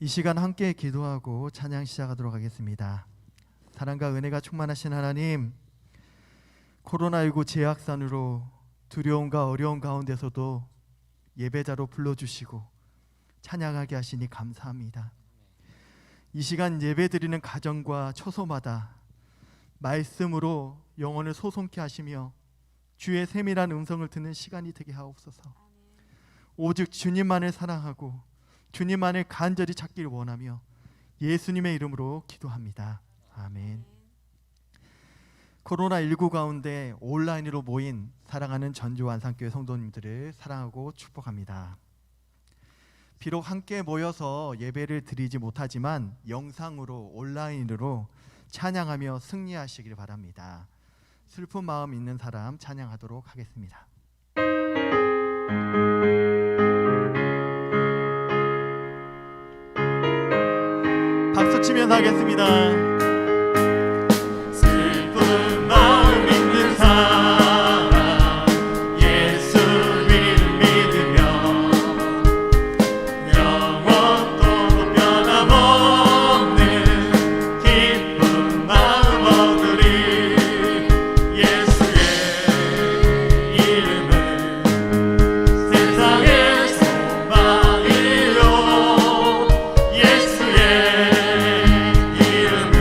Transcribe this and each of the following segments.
이 시간 함께 기도하고 찬양 시작하도록 하겠습니다. 사랑과 은혜가 충만하신 하나님, 코로나19 재확산으로 두려움과 어려움 가운데서도 예배자로 불러주시고 찬양하게 하시니 감사합니다. 이 시간 예배드리는 가정과 처소마다 말씀으로 영혼을 소송케 하시며 주의 세밀한 음성을 듣는 시간이 되게 하옵소서. 오직 주님만을 사랑하고 주님만을 간절히 찾기를 원하며 예수님의 이름으로 기도합니다. 아멘. 코로나19 가운데 온라인으로 모인 사랑하는 전주완산교회 성도님들을 사랑하고 축복합니다. 비록 함께 모여서 예배를 드리지 못하지만 영상으로 온라인으로 찬양하며 승리하시길 바랍니다. 슬픈 마음 있는 사람 찬양하도록 하겠습니다. 박수 치면서 하겠습니다. 슬픈 마음 있는 사람 예수를 믿으며 영원토록 변함없는 기쁜 마음 얻으리. 예수의 이름은 세상의 소망이요 예수의 이름은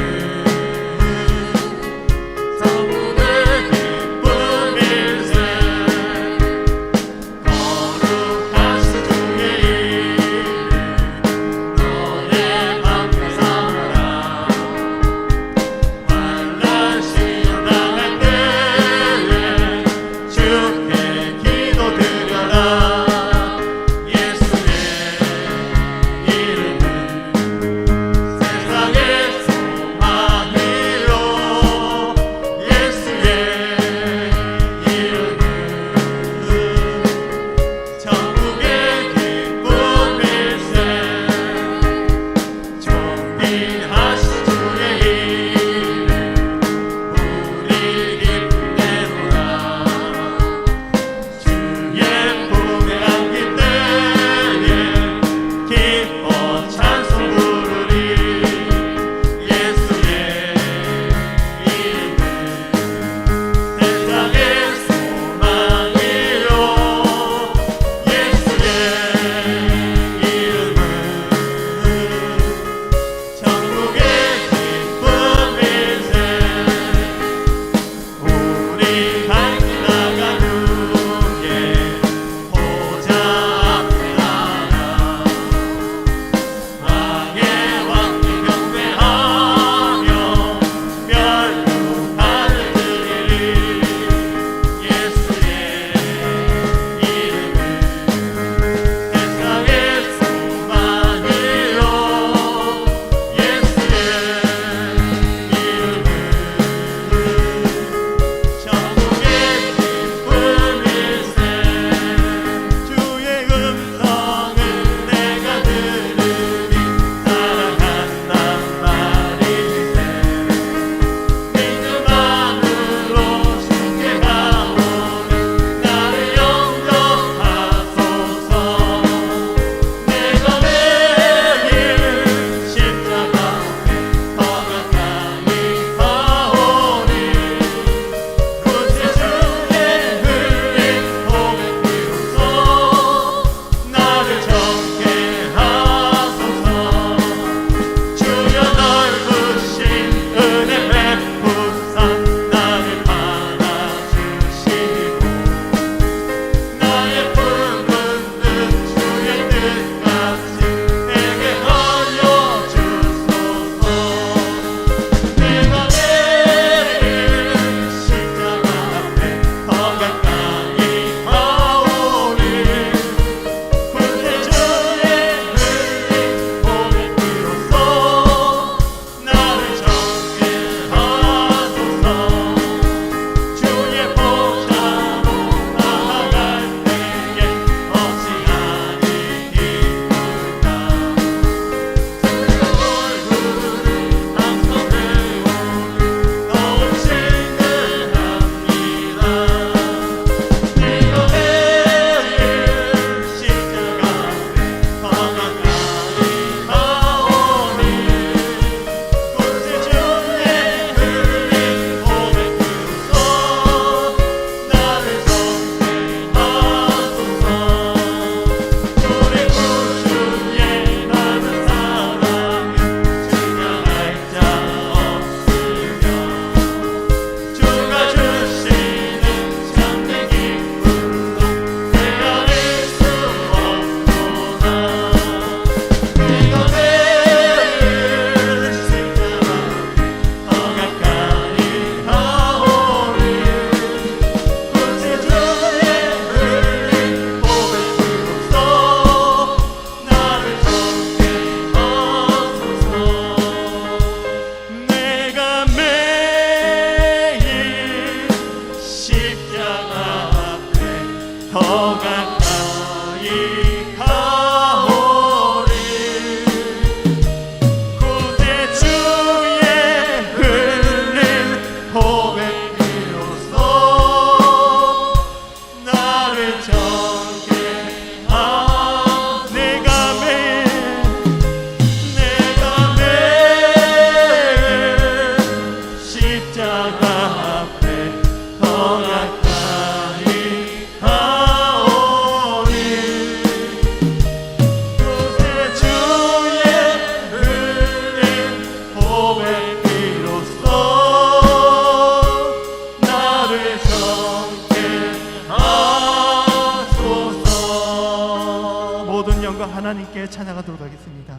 함께 찬양하도록 하겠습니다.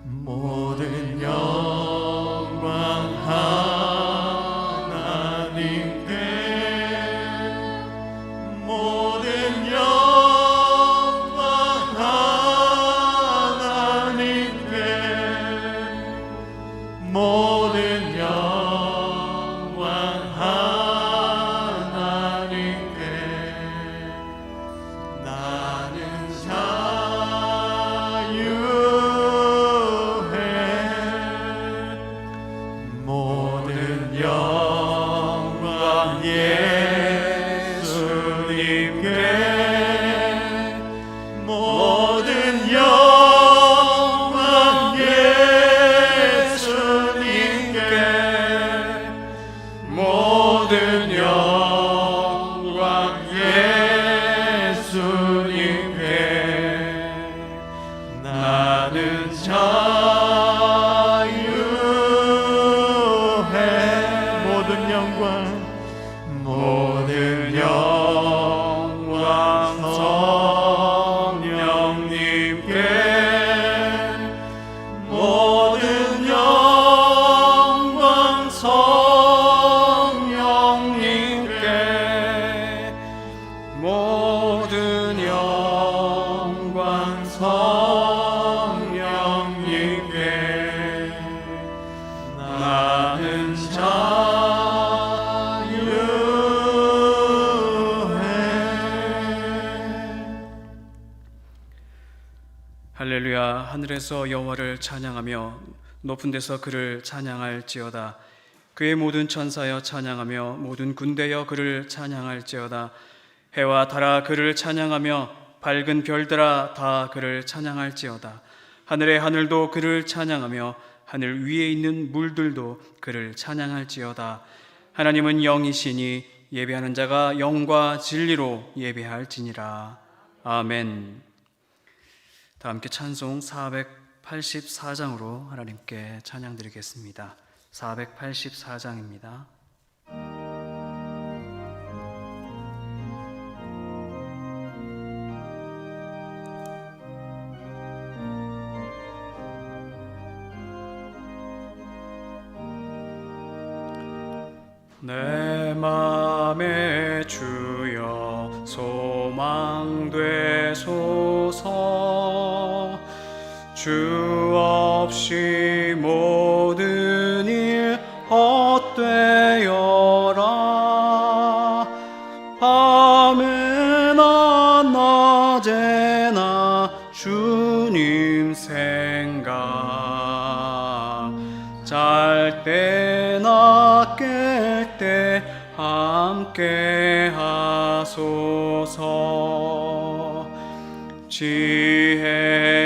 모든 영광 하나님께, 모든 영광 하나님께, 모든 영광 하나님께. 나는 모든 영광 예수님께, 모든 영광 예수님께, 모든 영광 예수님께. 나는 모든 영광 성령님께, 모든 영광 성령님께, 모든 영광 성령님께. 나는 할렐루야. 하늘에서 여호와를 찬양하며 높은 데서 그를 찬양할지어다. 그의 모든 천사여 찬양하며 모든 군대여 그를 찬양할지어다. 해와 달아 그를 찬양하며 밝은 별들아 다 그를 찬양할지어다. 하늘의 하늘도 그를 찬양하며 하늘 위에 있는 물들도 그를 찬양할지어다. 하나님은 영이시니 예배하는 자가 영과 진리로 예배할지니라. 아멘. 다 함께 찬송 484장으로 하나님께 찬양 드리겠습니다. 484장입니다. 내 맘에 주여 소망 되소서. 주 없이 모든 일 헛되어라. 밤에나 낮에나 주님 생각, 잘 때나 깰 때 함께 하소서. 지혜의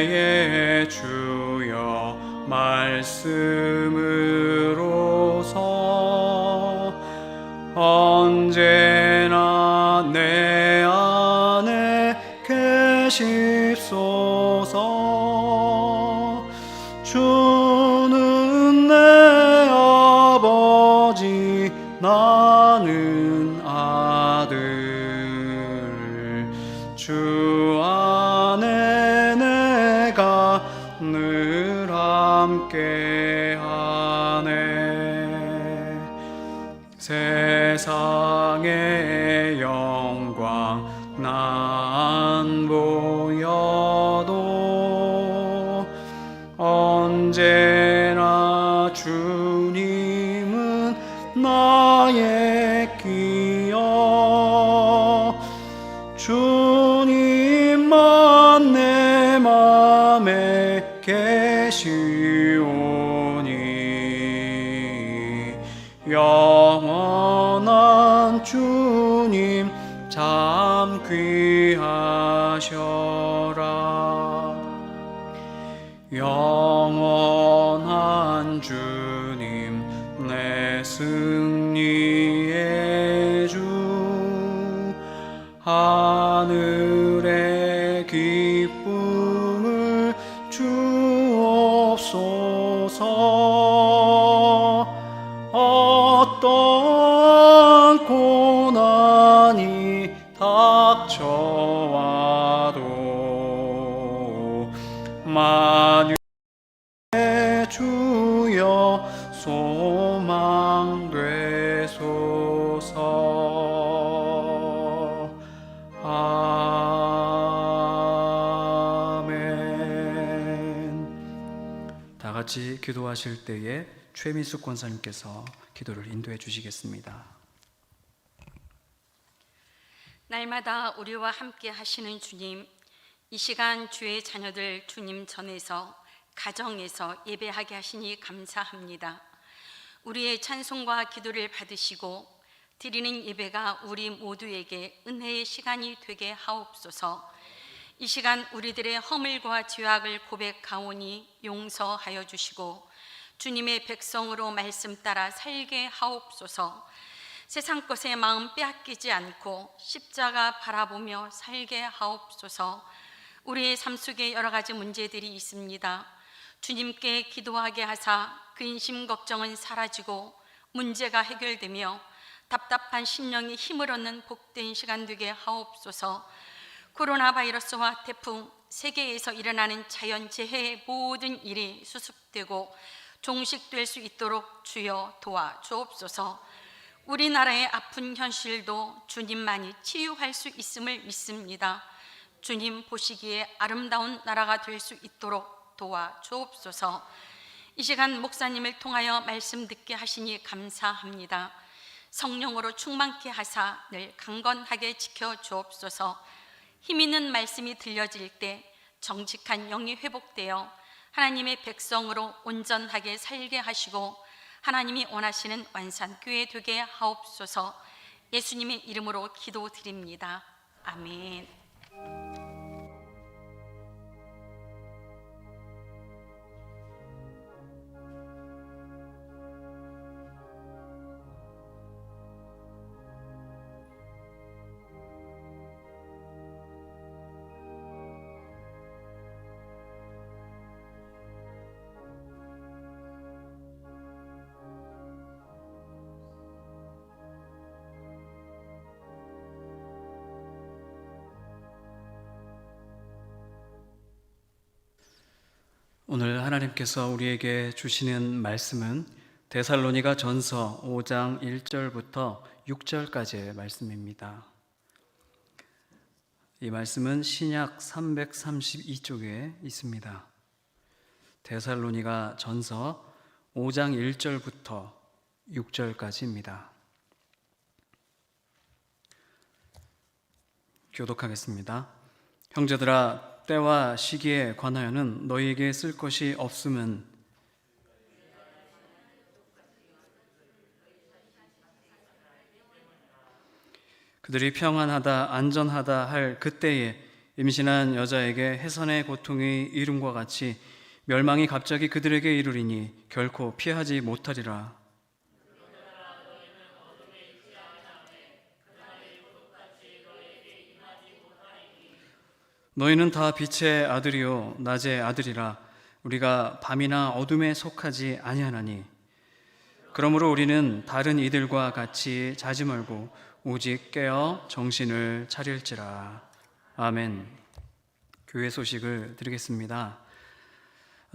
주여 말씀으로서 언제나 내 안에 계십소서. 주는 내 아버지 나는 아들. 주 안에 내가 늘 함께하네. 세상의 영광 난 보여도 언제나 주님은 나의 기여. 주님만 내 맘에 계시오니 영원한 주님 참 귀하셔라. 영원한 주님 내 승리의 주, 하늘의 기쁨을 주옵소서. 어떤 닥쳐와도 만유의 주여 소망되소서. 아멘. 다 같이 기도하실 때에 최민숙 권사님께서 기도를 인도해 주시겠습니다. 날마다 우리와 함께 하시는 주님, 이 시간 주의 자녀들 주님 전에서 가정에서 예배하게 하시니 감사합니다. 우리의 찬송과 기도를 받으시고 드리는 예배가 우리 모두에게 은혜의 시간이 되게 하옵소서. 이 시간 우리들의 허물과 죄악을 고백하오니 용서하여 주시고 주님의 백성으로 말씀 따라 살게 하옵소서. 세상 것에 마음 빼앗기지 않고 십자가 바라보며 살게 하옵소서. 우리의 삶 속에 여러 가지 문제들이 있습니다. 주님께 기도하게 하사 근심 걱정은 사라지고 문제가 해결되며 답답한 심령이 힘을 얻는 복된 시간 되게 하옵소서. 코로나 바이러스와 태풍, 세계에서 일어나는 자연재해의 모든 일이 수습되고 종식될 수 있도록 주여 도와주옵소서. 우리나라의 아픈 현실도 주님만이 치유할 수 있음을 믿습니다. 주님 보시기에 아름다운 나라가 될 수 있도록 도와주옵소서. 이 시간 목사님을 통하여 말씀 듣게 하시니 감사합니다. 성령으로 충만케 하사 늘 강건하게 지켜주옵소서. 힘 있는 말씀이 들려질 때 정직한 영이 회복되어 하나님의 백성으로 온전하게 살게 하시고 하나님이 원하시는 완산교회 되게 하옵소서. 예수님의 이름으로 기도드립니다. 아멘. 오늘 하나님께서 우리에게 주시는 말씀은 데살로니가 전서 5장 1절부터 6절까지의 말씀입니다. 이 말씀은 신약 332쪽에 있습니다. 데살로니가 전서 5장 1절부터 6절까지입니다. 교독하겠습니다. 형제들아, 때와 시기에 관하여는 너희에게 쓸 것이 없음은 그들이 평안하다 안전하다 할 그때에 임신한 여자에게 해산의 고통이 이름과 같이 멸망이 갑자기 그들에게 이르리니 결코 피하지 못하리라. 너희는 다 빛의 아들이요 낮의 아들이라. 우리가 밤이나 어둠에 속하지 아니하나니 그러므로 우리는 다른 이들과 같이 자지 말고 오직 깨어 정신을 차릴지라. 아멘. 교회 소식을 드리겠습니다.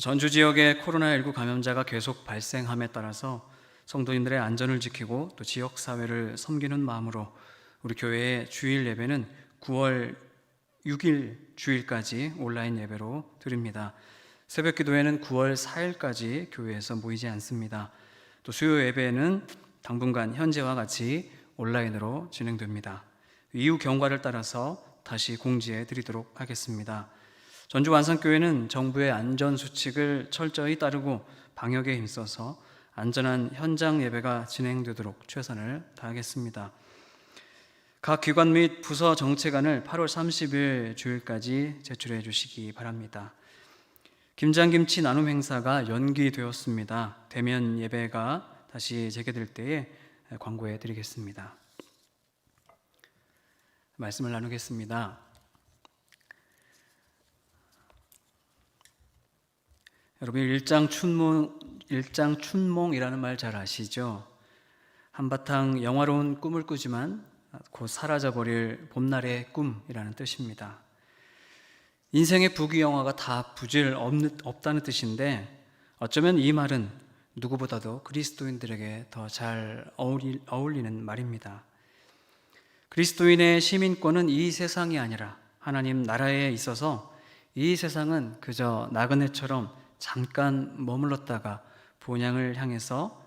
전주 지역의 코로나19 감염자가 계속 발생함에 따라서 성도님들의 안전을 지키고 또 지역사회를 섬기는 마음으로 우리 교회의 주일 예배는 9월 6일 주일까지 온라인 예배로 드립니다. 새벽 기도회는 9월 4일까지 교회에서 모이지 않습니다. 또 수요 예배는 당분간 현재와 같이 온라인으로 진행됩니다. 이후 경과를 따라서 다시 공지해 드리도록 하겠습니다. 전주 완산교회는 정부의 안전수칙을 철저히 따르고 방역에 힘써서 안전한 현장 예배가 진행되도록 최선을 다하겠습니다. 각 기관 및 부서 정책안을 8월 30일 주일까지 제출해 주시기 바랍니다. 김장김치 나눔 행사가 연기되었습니다. 대면 예배가 다시 재개될 때에 광고해 드리겠습니다. 말씀을 나누겠습니다. 여러분 일장춘몽이라는 말 잘 아시죠? 한바탕 영화로운 꿈을 꾸지만 곧 사라져버릴 봄날의 꿈이라는 뜻입니다. 인생의 부귀영화가 다 부질 없다는 뜻인데 어쩌면 이 말은 누구보다도 그리스도인들에게 더 잘 어울리는 말입니다. 그리스도인의 시민권은 이 세상이 아니라 하나님 나라에 있어서 이 세상은 그저 나그네처럼 잠깐 머물렀다가 본향을 향해서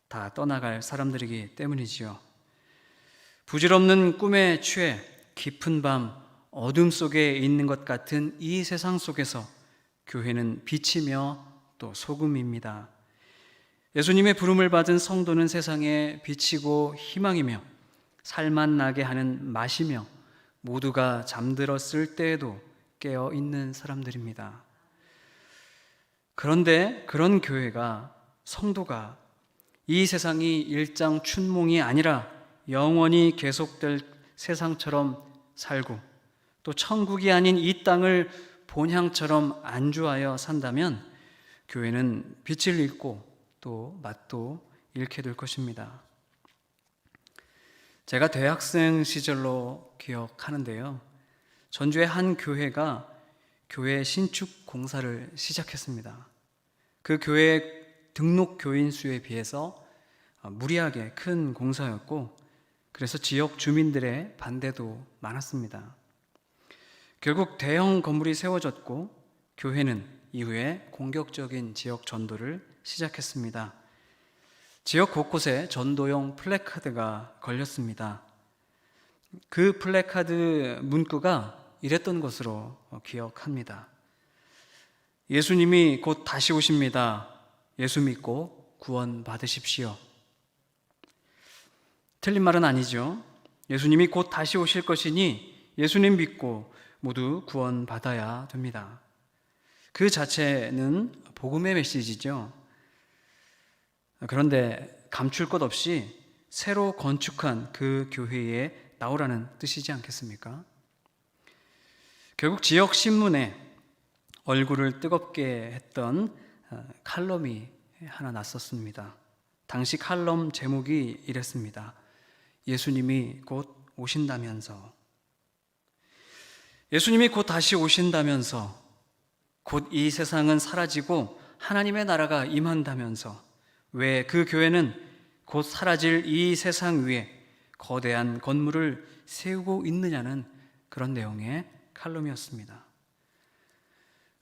다 떠나갈 사람들이기 때문이지요. 부질없는 꿈에 취해 깊은 밤 어둠 속에 있는 것 같은 이 세상 속에서 교회는 빛이며 또 소금입니다. 예수님의 부름을 받은 성도는 세상에 빛이고 희망이며 살맛 나게 하는 맛이며 모두가 잠들었을 때에도 깨어 있는 사람들입니다. 그런데 그런 교회가, 성도가 이 세상이 일장춘몽이 아니라 영원히 계속될 세상처럼 살고 또 천국이 아닌 이 땅을 본향처럼 안주하여 산다면 교회는 빛을 잃고 또 맛도 잃게 될 것입니다. 제가 대학생 시절로 기억하는데요. 전주의 한 교회가 교회 신축 공사를 시작했습니다. 그 교회 등록 교인 수에 비해서 무리하게 큰 공사였고 그래서 지역 주민들의 반대도 많았습니다. 결국 대형 건물이 세워졌고 교회는 이후에 공격적인 지역 전도를 시작했습니다. 지역 곳곳에 전도용 플래카드가 걸렸습니다. 그 플래카드 문구가 이랬던 것으로 기억합니다. 예수님이 곧 다시 오십니다. 예수 믿고 구원 받으십시오. 틀린 말은 아니죠. 예수님이 곧 다시 오실 것이니 예수님 믿고 모두 구원 받아야 됩니다. 그 자체는 복음의 메시지죠. 그런데 감출 것 없이 새로 건축한 그 교회에 나오라는 뜻이지 않겠습니까? 결국 지역 신문에 얼굴을 뜨겁게 했던 칼럼이 하나 났었습니다. 당시 칼럼 제목이 이랬습니다. 예수님이 곧 오신다면서. 예수님이 곧 다시 오신다면서, 곧 이 세상은 사라지고 하나님의 나라가 임한다면서 왜 그 교회는 곧 사라질 이 세상 위에 거대한 건물을 세우고 있느냐는 그런 내용의 칼럼이었습니다.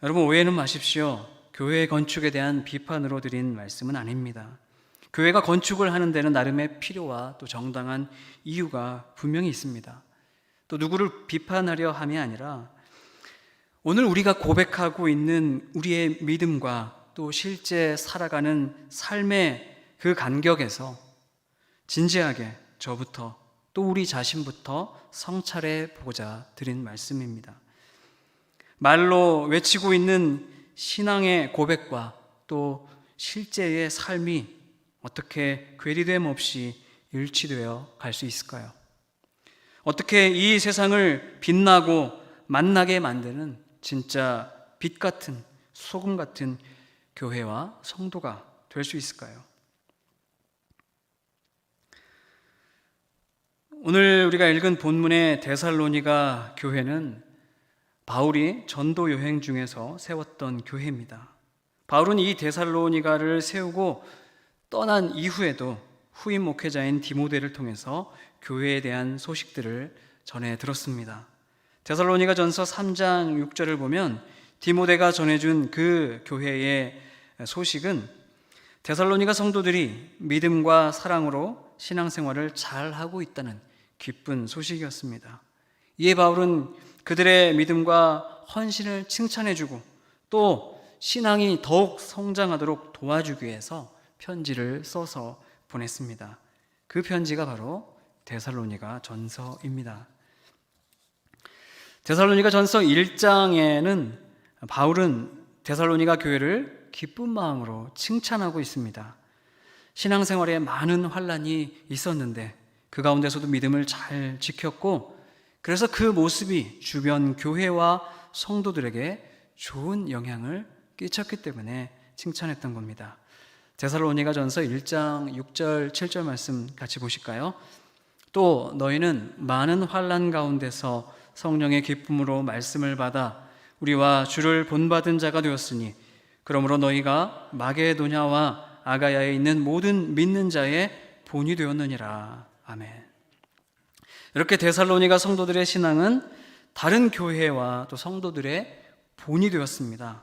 여러분, 오해는 마십시오. 교회 건축에 대한 비판으로 드린 말씀은 아닙니다. 교회가 건축을 하는 데는 나름의 필요와 또 정당한 이유가 분명히 있습니다. 또 누구를 비판하려 함이 아니라 오늘 우리가 고백하고 있는 우리의 믿음과 또 실제 살아가는 삶의 그 간격에서 진지하게 저부터 또 우리 자신부터 성찰해 보고자 드린 말씀입니다. 말로 외치고 있는 신앙의 고백과 또 실제의 삶이 어떻게 괴리됨 없이 일치되어 갈 수 있을까요? 어떻게 이 세상을 빛나고 만나게 만드는 진짜 빛 같은, 소금 같은 교회와 성도가 될 수 있을까요? 오늘 우리가 읽은 본문의 데살로니가 교회는 바울이 전도 여행 중에서 세웠던 교회입니다. 바울은 이 데살로니가를 세우고 떠난 이후에도 후임 목회자인 디모데를 통해서 교회에 대한 소식들을 전해 들었습니다. 데살로니가 전서 3장 6절을 보면 디모데가 전해준 그 교회의 소식은 데살로니가 성도들이 믿음과 사랑으로 신앙생활을 잘하고 있다는 기쁜 소식이었습니다. 이에 바울은 그들의 믿음과 헌신을 칭찬해주고 또 신앙이 더욱 성장하도록 도와주기 위해서 편지를 써서 보냈습니다. 그 편지가 바로 데살로니가 전서입니다. 데살로니가 전서 1장에는 바울은 데살로니가 교회를 기쁜 마음으로 칭찬하고 있습니다. 신앙생활에 많은 환난이 있었는데 그 가운데서도 믿음을 잘 지켰고 그래서 그 모습이 주변 교회와 성도들에게 좋은 영향을 끼쳤기 때문에 칭찬했던 겁니다. 데살로니가 전서 1장 6절 7절 말씀 같이 보실까요? 또 너희는 많은 환난 가운데서 성령의 기쁨으로 말씀을 받아 우리와 주를 본받은 자가 되었으니 그러므로 너희가 마게도냐와 아가야에 있는 모든 믿는 자의 본이 되었느니라. 아멘. 이렇게 데살로니가 성도들의 신앙은 다른 교회와 또 성도들의 본이 되었습니다.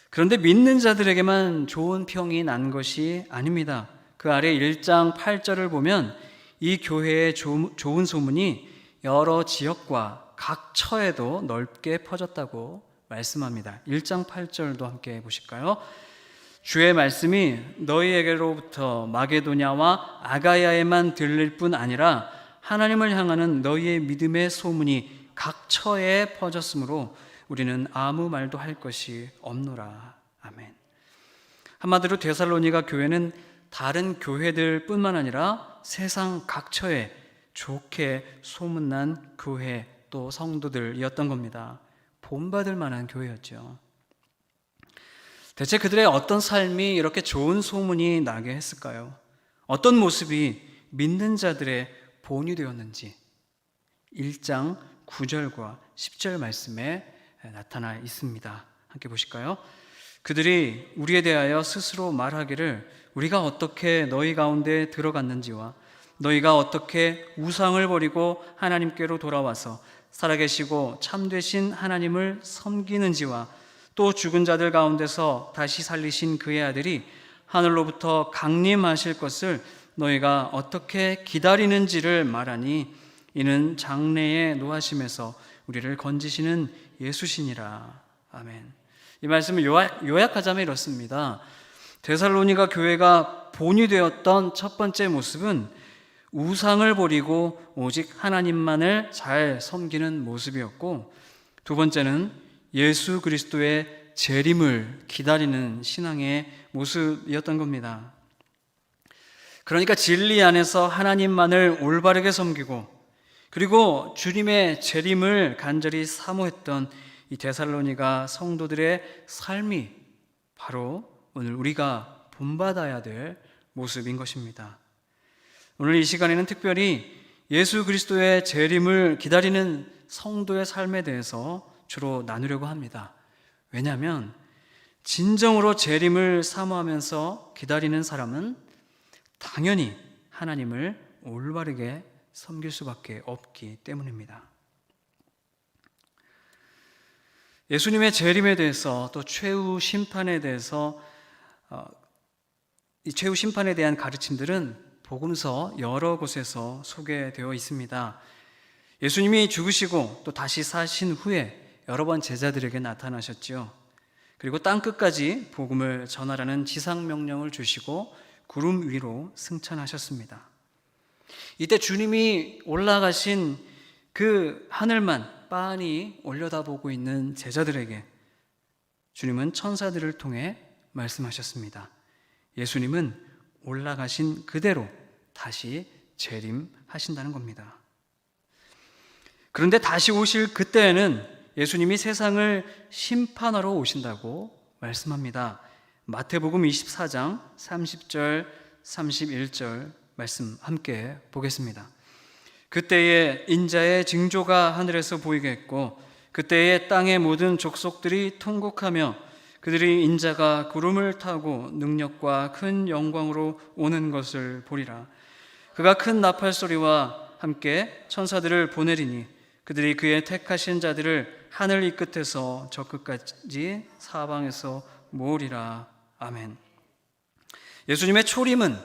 그런데 믿는 자들에게만 좋은 평이 난 것이 아닙니다. 그 아래 1장 8절을 보면 이 교회의 좋은 소문이 여러 지역과 각 처에도 넓게 퍼졌다고 말씀합니다. 1장 8절도 함께 보실까요? 주의 말씀이 너희에게로부터 마게도냐와 아가야에만 들릴 뿐 아니라 하나님을 향하는 너희의 믿음의 소문이 각 처에 퍼졌으므로 우리는 아무 말도 할 것이 없노라. 아멘. 한마디로 데살로니가 교회는 다른 교회들 뿐만 아니라 세상 각처에 좋게 소문난 교회 또 성도들이었던 겁니다. 본받을 만한 교회였죠. 대체 그들의 어떤 삶이 이렇게 좋은 소문이 나게 했을까요? 어떤 모습이 믿는 자들의 본이 되었는지 1장 9절과 10절 말씀에 나타나 있습니다. 함께 보실까요? 그들이 우리에 대하여 스스로 말하기를 우리가 어떻게 너희 가운데 들어갔는지와 너희가 어떻게 우상을 버리고 하나님께로 돌아와서 살아계시고 참되신 하나님을 섬기는지와 또 죽은 자들 가운데서 다시 살리신 그의 아들이 하늘로부터 강림하실 것을 너희가 어떻게 기다리는지를 말하니 이는 장래의 노하심에서 우리를 건지시는 예수시니라. 아멘. 이 말씀을 요약하자면 이렇습니다. 데살로니가 교회가 본이 되었던 첫 번째 모습은 우상을 버리고 오직 하나님만을 잘 섬기는 모습이었고, 두 번째는 예수 그리스도의 재림을 기다리는 신앙의 모습이었던 겁니다. 그러니까 진리 안에서 하나님만을 올바르게 섬기고 그리고 주님의 재림을 간절히 사모했던 이 데살로니가 성도들의 삶이 바로 오늘 우리가 본받아야 될 모습인 것입니다. 오늘 이 시간에는 특별히 예수 그리스도의 재림을 기다리는 성도의 삶에 대해서 주로 나누려고 합니다. 왜냐하면 진정으로 재림을 사모하면서 기다리는 사람은 당연히 하나님을 올바르게 섬길 수밖에 없기 때문입니다. 예수님의 재림에 대해서 또 최후 심판에 대해서 이 최후 심판에 대한 가르침들은 복음서 여러 곳에서 소개되어 있습니다. 예수님이 죽으시고 또 다시 사신 후에 여러 번 제자들에게 나타나셨죠. 그리고 땅끝까지 복음을 전하라는 지상명령을 주시고 구름 위로 승천하셨습니다. 이때 주님이 올라가신 그 하늘만 빤히 올려다보고 있는 제자들에게 주님은 천사들을 통해 말씀하셨습니다. 예수님은 올라가신 그대로 다시 재림하신다는 겁니다. 그런데 다시 오실 그때에는 예수님이 세상을 심판하러 오신다고 말씀합니다. 마태복음 24장 30절 31절 말씀 함께 보겠습니다. 그때에 인자의 징조가 하늘에서 보이겠고 그때에 땅의 모든 족속들이 통곡하며 그들이 인자가 구름을 타고 능력과 큰 영광으로 오는 것을 보리라. 그가 큰 나팔 소리와 함께 천사들을 보내리니 그들이 그의 택하신 자들을 하늘 이 끝에서 저 끝까지 사방에서 모으리라. 아멘. 예수님의 초림은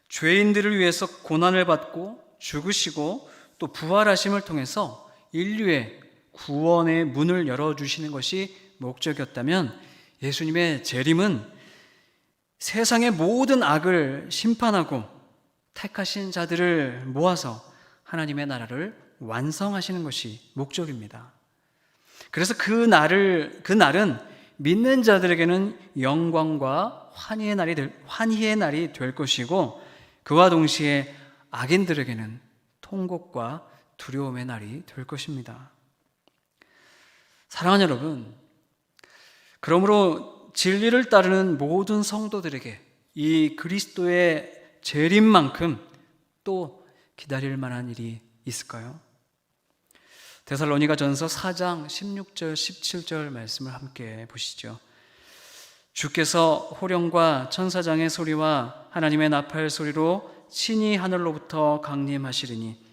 죄인들을 위해서 고난을 받고 죽으시고 또 부활하심을 통해서 인류의 구원의 문을 열어주시는 것이 목적이었다면 예수님의 재림은 세상의 모든 악을 심판하고 택하신 자들을 모아서 하나님의 나라를 완성하시는 것이 목적입니다. 그래서 그 날은 믿는 자들에게는 영광과 환희의 날이 될 것이고 그와 동시에 악인들에게는 통곡과 두려움의 날이 될 것입니다. 사랑하는 여러분, 그러므로 진리를 따르는 모든 성도들에게 이 그리스도의 재림만큼 또 기다릴 만한 일이 있을까요? 데살로니가전서 4장 16절 17절 말씀을 함께 보시죠. 주께서 호령과 천사장의 소리와 하나님의 나팔 소리로 친히 하늘로부터 강림하시리니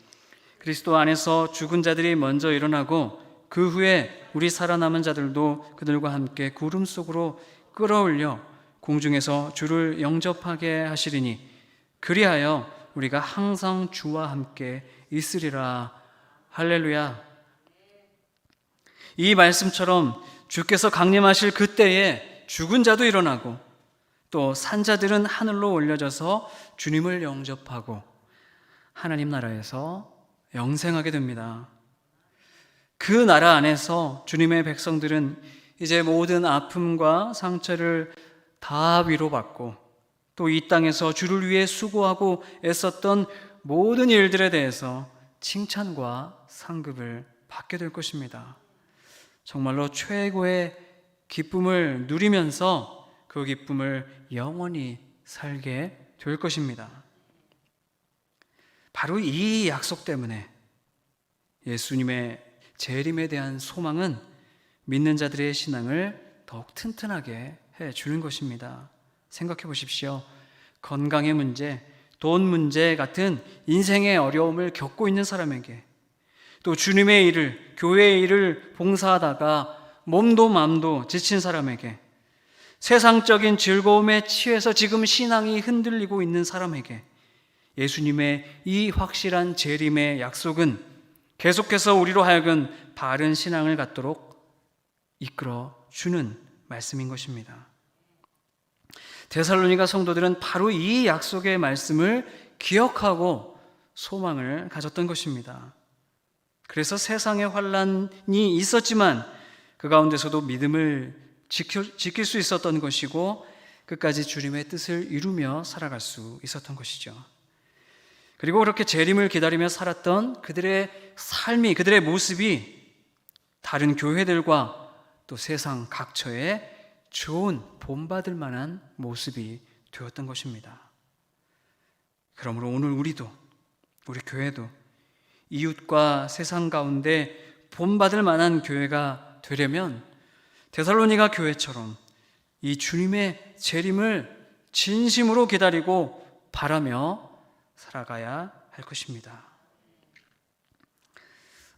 그리스도 안에서 죽은 자들이 먼저 일어나고 그 후에 우리 살아남은 자들도 그들과 함께 구름 속으로 끌어올려 공중에서 주를 영접하게 하시리니 그리하여 우리가 항상 주와 함께 있으리라. 할렐루야. 이 말씀처럼 주께서 강림하실 그때에 죽은 자도 일어나고 또 산자들은 하늘로 올려져서 주님을 영접하고 하나님 나라에서 영생하게 됩니다. 그 나라 안에서 주님의 백성들은 이제 모든 아픔과 상처를 다 위로받고 또 이 땅에서 주를 위해 수고하고 애썼던 모든 일들에 대해서 칭찬과 상급을 받게 될 것입니다. 정말로 최고의 기쁨을 누리면서 그 기쁨을 영원히 살게 될 것입니다. 바로 이 약속 때문에 예수님의 재림에 대한 소망은 믿는 자들의 신앙을 더욱 튼튼하게 해주는 것입니다. 생각해 보십시오. 건강의 문제, 돈 문제 같은 인생의 어려움을 겪고 있는 사람에게 또 주님의 일을, 교회의 일을 봉사하다가 몸도 마음도 지친 사람에게 세상적인 즐거움에 취해서 지금 신앙이 흔들리고 있는 사람에게 예수님의 이 확실한 재림의 약속은 계속해서 우리로 하여금 바른 신앙을 갖도록 이끌어 주는 말씀인 것입니다. 데살로니가 성도들은 바로 이 약속의 말씀을 기억하고 소망을 가졌던 것입니다. 그래서 세상에 환난이 있었지만 그 가운데서도 믿음을 지킬 수 있었던 것이고 끝까지 주님의 뜻을 이루며 살아갈 수 있었던 것이죠. 그리고 그렇게 재림을 기다리며 살았던 그들의 삶이, 그들의 모습이 다른 교회들과 또 세상 각처에 좋은 본받을 만한 모습이 되었던 것입니다. 그러므로 오늘 우리도, 우리 교회도 이웃과 세상 가운데 본받을 만한 교회가 되려면 데살로니가 교회처럼 이 주님의 재림을 진심으로 기다리고 바라며 살아가야 할 것입니다.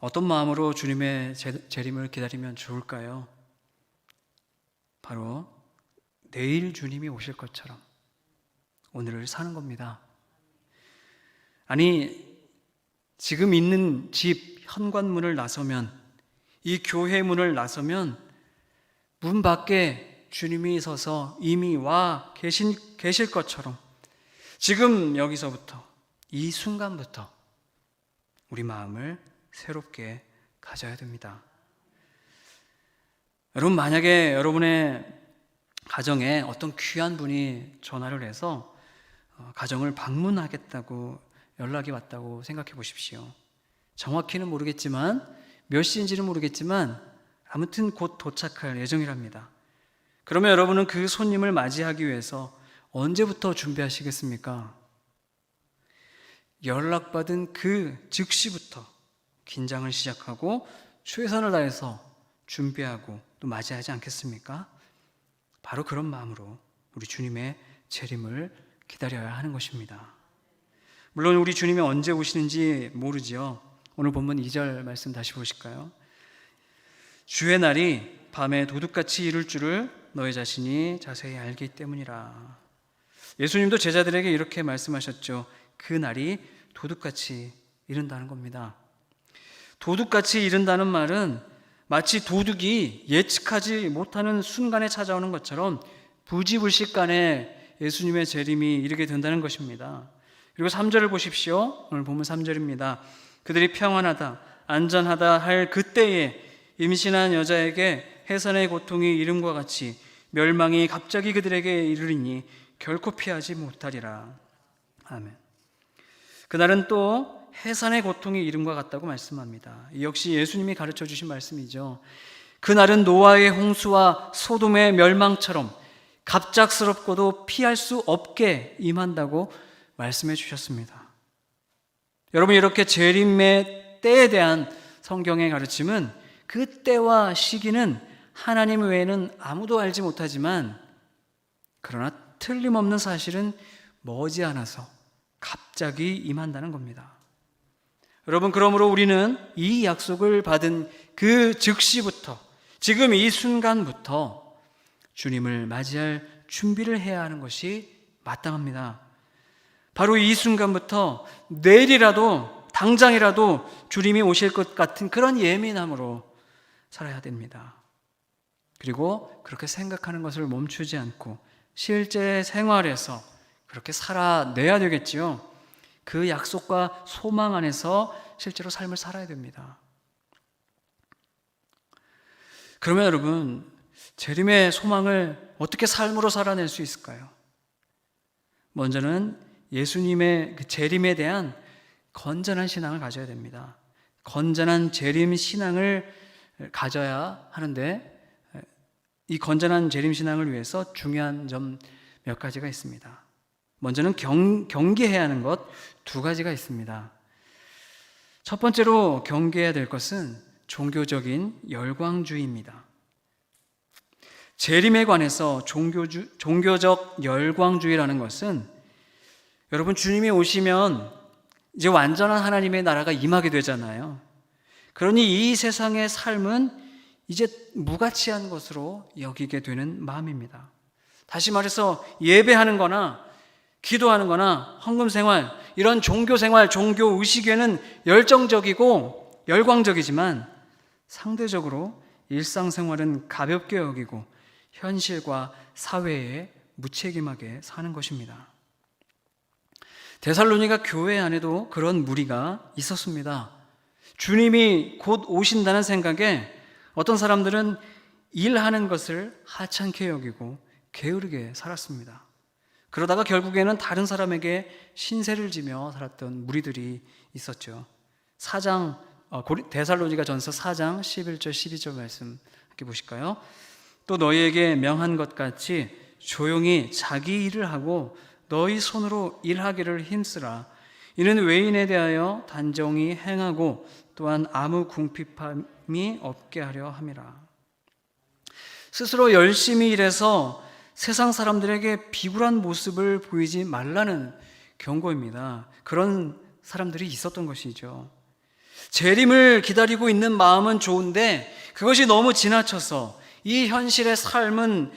어떤 마음으로 주님의 재림을 기다리면 좋을까요? 바로 내일 주님이 오실 것처럼 오늘을 사는 겁니다. 아니, 지금 있는 집 현관문을 나서면, 이 교회 문을 나서면 문 밖에 주님이 서서 이미 와 계실 것처럼 지금 여기서부터, 이 순간부터 우리 마음을 새롭게 가져야 됩니다. 여러분, 만약에 여러분의 가정에 어떤 귀한 분이 전화를 해서 가정을 방문하겠다고 연락이 왔다고 생각해 보십시오. 정확히는 모르겠지만, 몇 시인지는 모르겠지만 아무튼 곧 도착할 예정이랍니다. 그러면 여러분은 그 손님을 맞이하기 위해서 언제부터 준비하시겠습니까? 연락받은 그 즉시부터 긴장을 시작하고 최선을 다해서 준비하고 또 맞이하지 않겠습니까? 바로 그런 마음으로 우리 주님의 재림을 기다려야 하는 것입니다. 물론 우리 주님이 언제 오시는지 모르지요. 오늘 본문 2절 말씀 다시 보실까요? 주의 날이 밤에 도둑같이 이룰 줄을 너희 자신이 자세히 알기 때문이라. 예수님도 제자들에게 이렇게 말씀하셨죠. 그 날이 도둑같이 이른다는 겁니다. 도둑같이 이른다는 말은 마치 도둑이 예측하지 못하는 순간에 찾아오는 것처럼 부지불식간에 예수님의 재림이 이르게 된다는 것입니다. 그리고 3절을 보십시오. 오늘 본문 3절입니다. 그들이 평안하다, 안전하다 할 그때에 임신한 여자에게 해산의 고통이 이름과 같이 멸망이 갑자기 그들에게 이르리니 결코 피하지 못하리라. 아멘. 그날은 또 해산의 고통이 이름과 같다고 말씀합니다. 이 역시 예수님이 가르쳐 주신 말씀이죠. 그날은 노아의 홍수와 소돔의 멸망처럼 갑작스럽고도 피할 수 없게 임한다고 말씀해 주셨습니다. 여러분, 이렇게 재림의 때에 대한 성경의 가르침은 그 때와 시기는 하나님 외에는 아무도 알지 못하지만, 그러나 틀림없는 사실은 머지않아서 갑자기 임한다는 겁니다. 여러분, 그러므로 우리는 이 약속을 받은 그 즉시부터, 지금 이 순간부터 주님을 맞이할 준비를 해야 하는 것이 마땅합니다. 바로 이 순간부터 내일이라도, 당장이라도 주님이 오실 것 같은 그런 예민함으로 살아야 됩니다. 그리고 그렇게 생각하는 것을 멈추지 않고 실제 생활에서 그렇게 살아내야 되겠지요. 그 약속과 소망 안에서 실제로 삶을 살아야 됩니다. 그러면 여러분, 재림의 소망을 어떻게 삶으로 살아낼 수 있을까요? 먼저는 예수님의 그 재림에 대한 건전한 신앙을 가져야 됩니다. 건전한 재림 신앙을 가져야 하는데, 이 건전한 재림 신앙을 위해서 중요한 점 몇 가지가 있습니다. 먼저는 경계해야 하는 것 두 가지가 있습니다. 첫 번째로 경계해야 될 것은 종교적인 열광주의입니다. 재림에 관해서 종교적 열광주의라는 것은, 여러분, 주님이 오시면 이제 완전한 하나님의 나라가 임하게 되잖아요. 그러니 이 세상의 삶은 이제 무가치한 것으로 여기게 되는 마음입니다. 다시 말해서 예배하는 거나 기도하는 거나 헌금 생활, 이런 종교 생활, 종교 의식에는 열정적이고 열광적이지만 상대적으로 일상생활은 가볍게 여기고 현실과 사회에 무책임하게 사는 것입니다. 데살로니가 교회 안에도 그런 무리가 있었습니다. 주님이 곧 오신다는 생각에 어떤 사람들은 일하는 것을 하찮게 여기고 게으르게 살았습니다. 그러다가 결국에는 다른 사람에게 신세를 지며 살았던 무리들이 있었죠. 데살로니가 전서 4장 11절 12절 말씀 함께 보실까요? 또 너희에게 명한 것 같이 조용히 자기 일을 하고 너희 손으로 일하기를 힘쓰라. 이는 외인에 대하여 단정히 행하고 또한 아무 궁핍함이 없게 하려 함이라. 스스로 열심히 일해서 세상 사람들에게 비굴한 모습을 보이지 말라는 경고입니다. 그런 사람들이 있었던 것이죠. 재림을 기다리고 있는 마음은 좋은데 그것이 너무 지나쳐서 이 현실의 삶은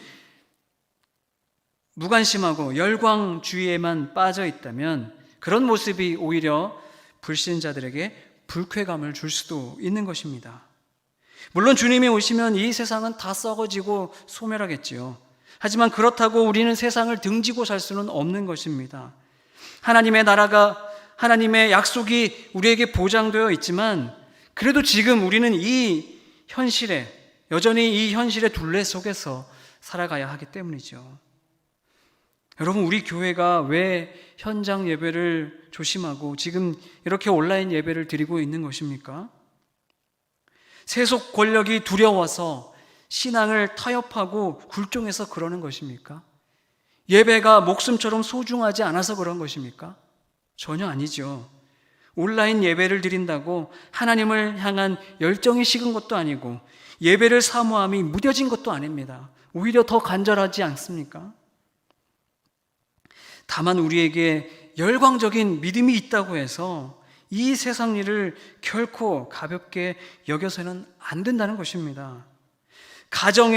무관심하고 열광주의에만 빠져 있다면 그런 모습이 오히려 불신자들에게 불쾌감을 줄 수도 있는 것입니다. 물론 주님이 오시면 이 세상은 다 썩어지고 소멸하겠지요. 하지만 그렇다고 우리는 세상을 등지고 살 수는 없는 것입니다. 하나님의 나라가, 하나님의 약속이 우리에게 보장되어 있지만 그래도 지금 우리는 이 현실에, 여전히 이 현실의 둘레 속에서 살아가야 하기 때문이죠. 여러분, 우리 교회가 왜 현장 예배를 조심하고 지금 이렇게 온라인 예배를 드리고 있는 것입니까? 세속 권력이 두려워서 신앙을 타협하고 굴종해서 그러는 것입니까? 예배가 목숨처럼 소중하지 않아서 그런 것입니까? 전혀 아니죠. 온라인 예배를 드린다고 하나님을 향한 열정이 식은 것도 아니고 예배를 사모함이 무뎌진 것도 아닙니다. 오히려 더 간절하지 않습니까? 다만 우리에게 열광적인 믿음이 있다고 해서 이 세상 일을 결코 가볍게 여겨서는 안 된다는 것입니다. 가정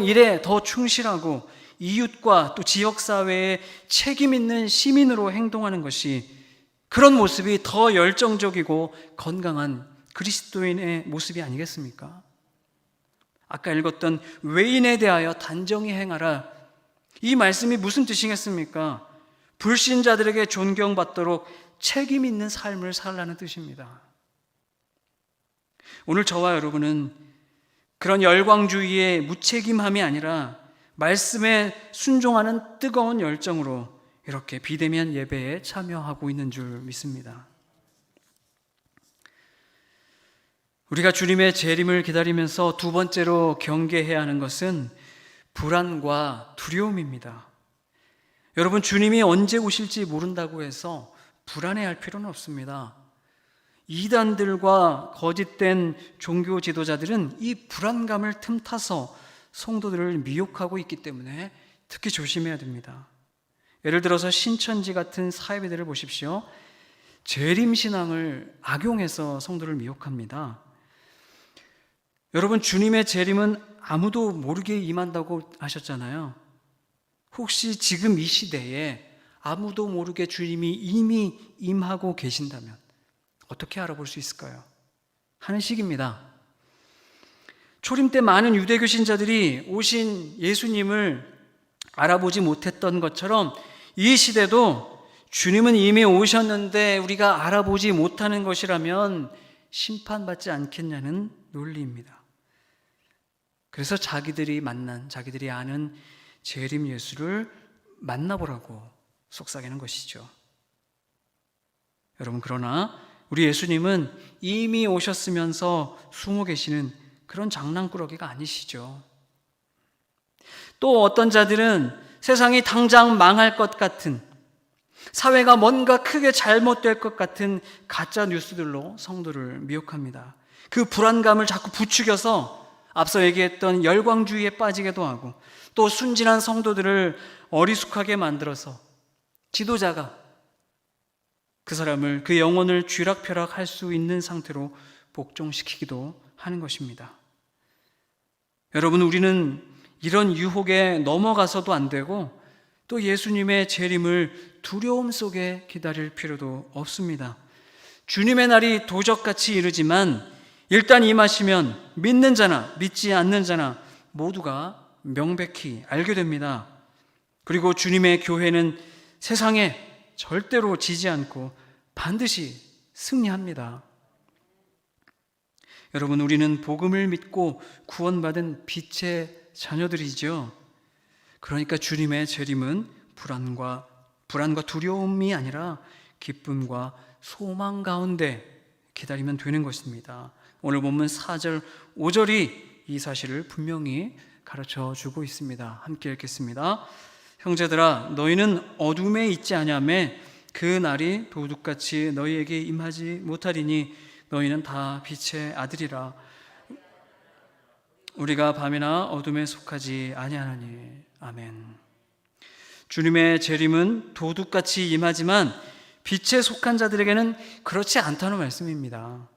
일에 더 충실하고 이웃과 또 지역사회에 책임 있는 시민으로 행동하는 것이, 그런 모습이 더 열정적이고 건강한 그리스도인의 모습이 아니겠습니까? 아까 읽었던 외인에 대하여 단정히 행하라, 이 말씀이 무슨 뜻이겠습니까? 불신자들에게 존경받도록 책임 있는 삶을 살라는 뜻입니다. 오늘 저와 여러분은 그런 열광주의의 무책임함이 아니라 말씀에 순종하는 뜨거운 열정으로 이렇게 비대면 예배에 참여하고 있는 줄 믿습니다. 우리가 주님의 재림을 기다리면서 두 번째로 경계해야 하는 것은 불안과 두려움입니다. 여러분, 주님이 언제 오실지 모른다고 해서 불안해할 필요는 없습니다. 이단들과 거짓된 종교 지도자들은 이 불안감을 틈타서 성도들을 미혹하고 있기 때문에 특히 조심해야 됩니다. 예를 들어서 신천지 같은 사회배들을 보십시오. 재림신앙을 악용해서 성도를 미혹합니다. 여러분, 주님의 재림은 아무도 모르게 임한다고 하셨잖아요. 혹시 지금 이 시대에 아무도 모르게 주님이 이미 임하고 계신다면 어떻게 알아볼 수 있을까요? 하는 식입니다. 초림 때 많은 유대교 신자들이 오신 예수님을 알아보지 못했던 것처럼 이 시대도 주님은 이미 오셨는데 우리가 알아보지 못하는 것이라면 심판받지 않겠냐는 논리입니다. 그래서 자기들이 아는 재림 예수를 만나보라고 속삭이는 것이죠. 여러분, 그러나 우리 예수님은 이미 오셨으면서 숨어 계시는 그런 장난꾸러기가 아니시죠. 또 어떤 자들은 세상이 당장 망할 것 같은, 사회가 뭔가 크게 잘못될 것 같은 가짜 뉴스들로 성도를 미혹합니다. 그 불안감을 자꾸 부추겨서 앞서 얘기했던 열광주의에 빠지게도 하고, 또 순진한 성도들을 어리숙하게 만들어서 지도자가 그 사람을, 그 영혼을 쥐락펴락할 수 있는 상태로 복종시키기도 하는 것입니다. 여러분, 우리는 이런 유혹에 넘어가서도 안 되고 또 예수님의 재림을 두려움 속에 기다릴 필요도 없습니다. 주님의 날이 도적같이 이르지만 일단 임하시면 믿는 자나 믿지 않는 자나 모두가 명백히 알게 됩니다. 그리고 주님의 교회는 세상에 절대로 지지 않고 반드시 승리합니다. 여러분, 우리는 복음을 믿고 구원받은 빛의 자녀들이죠. 그러니까 주님의 재림은 불안과 두려움이 아니라 기쁨과 소망 가운데 기다리면 되는 것입니다. 오늘 본문 4절, 5절이 이 사실을 분명히 가르쳐 주고 있습니다. 함께 읽겠습니다. 형제들아, 너희는 어둠에 있지 아니하며 그 날이 도둑같이 너희에게 임하지 못하리니 너희는 다 빛의 아들이라. 우리가 밤이나 어둠에 속하지 아니하나니. 아멘. 주님의 재림은 도둑같이 임하지만 빛에 속한 자들에게는 그렇지 않다는 말씀입니다.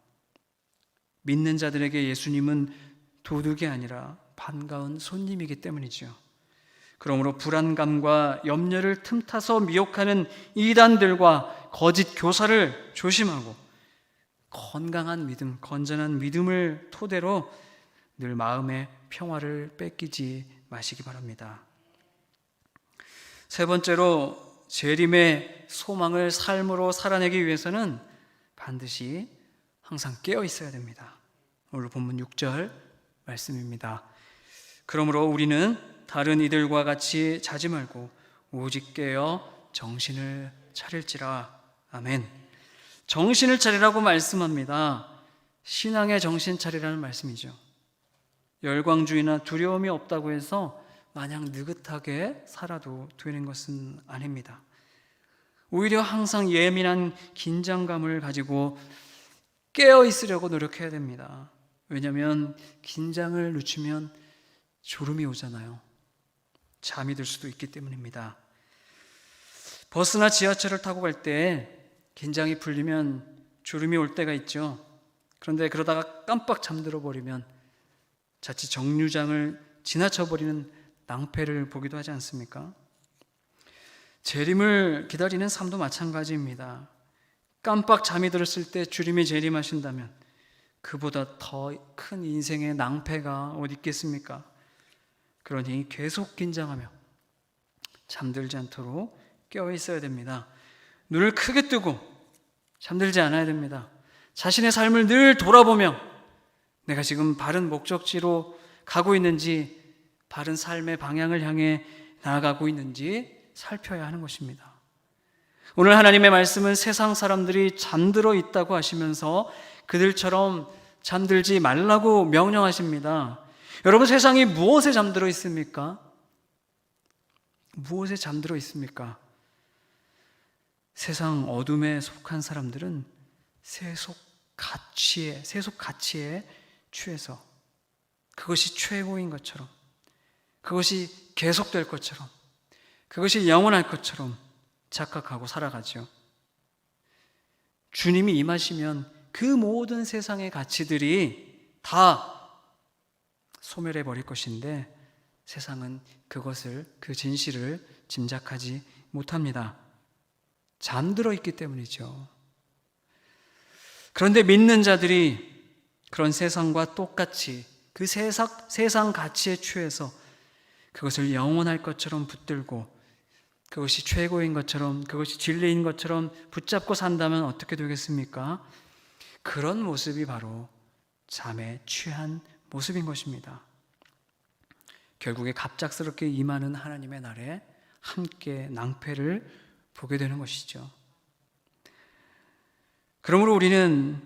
믿는 자들에게 예수님은 도둑이 아니라 반가운 손님이기 때문이죠. 그러므로 불안감과 염려를 틈타서 미혹하는 이단들과 거짓 교사를 조심하고 건강한 믿음, 건전한 믿음을 토대로 늘 마음의 평화를 뺏기지 마시기 바랍니다. 세 번째로, 재림의 소망을 삶으로 살아내기 위해서는 반드시 항상 깨어 있어야 됩니다. 오늘 본문 6절 말씀입니다. 그러므로 우리는 다른 이들과 같이 자지 말고 오직 깨어 정신을 차릴지라. 아멘. 정신을 차리라고 말씀합니다. 신앙의 정신 차리라는 말씀이죠. 열광주의나 두려움이 없다고 해서 마냥 느긋하게 살아도 되는 것은 아닙니다. 오히려 항상 예민한 긴장감을 가지고 깨어 있으려고 노력해야 됩니다. 왜냐하면 긴장을 늦추면 졸음이 오잖아요. 잠이 들 수도 있기 때문입니다. 버스나 지하철을 타고 갈 때 긴장이 풀리면 졸음이 올 때가 있죠. 그런데 그러다가 깜빡 잠들어 버리면 자칫 정류장을 지나쳐 버리는 낭패를 보기도 하지 않습니까? 재림을 기다리는 삶도 마찬가지입니다. 깜빡 잠이 들었을 때 주님이 재림하신다면 그보다 더 큰 인생의 낭패가 어디 있겠습니까? 그러니 계속 긴장하며 잠들지 않도록 깨어 있어야 됩니다. 눈을 크게 뜨고 잠들지 않아야 됩니다. 자신의 삶을 늘 돌아보며 내가 지금 바른 목적지로 가고 있는지, 바른 삶의 방향을 향해 나아가고 있는지 살펴야 하는 것입니다. 오늘 하나님의 말씀은 세상 사람들이 잠들어 있다고 하시면서 그들처럼 잠들지 말라고 명령하십니다. 여러분, 세상이 무엇에 잠들어 있습니까? 무엇에 잠들어 있습니까? 세상 어둠에 속한 사람들은 세속 가치에, 세속 가치에 취해서 그것이 최고인 것처럼, 그것이 계속될 것처럼, 그것이 영원할 것처럼 착각하고 살아가죠. 주님이 임하시면 그 모든 세상의 가치들이 다 소멸해 버릴 것인데 세상은 그것을, 그 진실을 짐작하지 못합니다. 잠들어 있기 때문이죠. 그런데 믿는 자들이 그런 세상과 똑같이 그 세상 가치에 취해서 그것을 영원할 것처럼 붙들고 그것이 최고인 것처럼, 그것이 진리인 것처럼 붙잡고 산다면 어떻게 되겠습니까? 그런 모습이 바로 잠에 취한 모습인 것입니다. 결국에 갑작스럽게 임하는 하나님의 날에 함께 낭패를 보게 되는 것이죠. 그러므로 우리는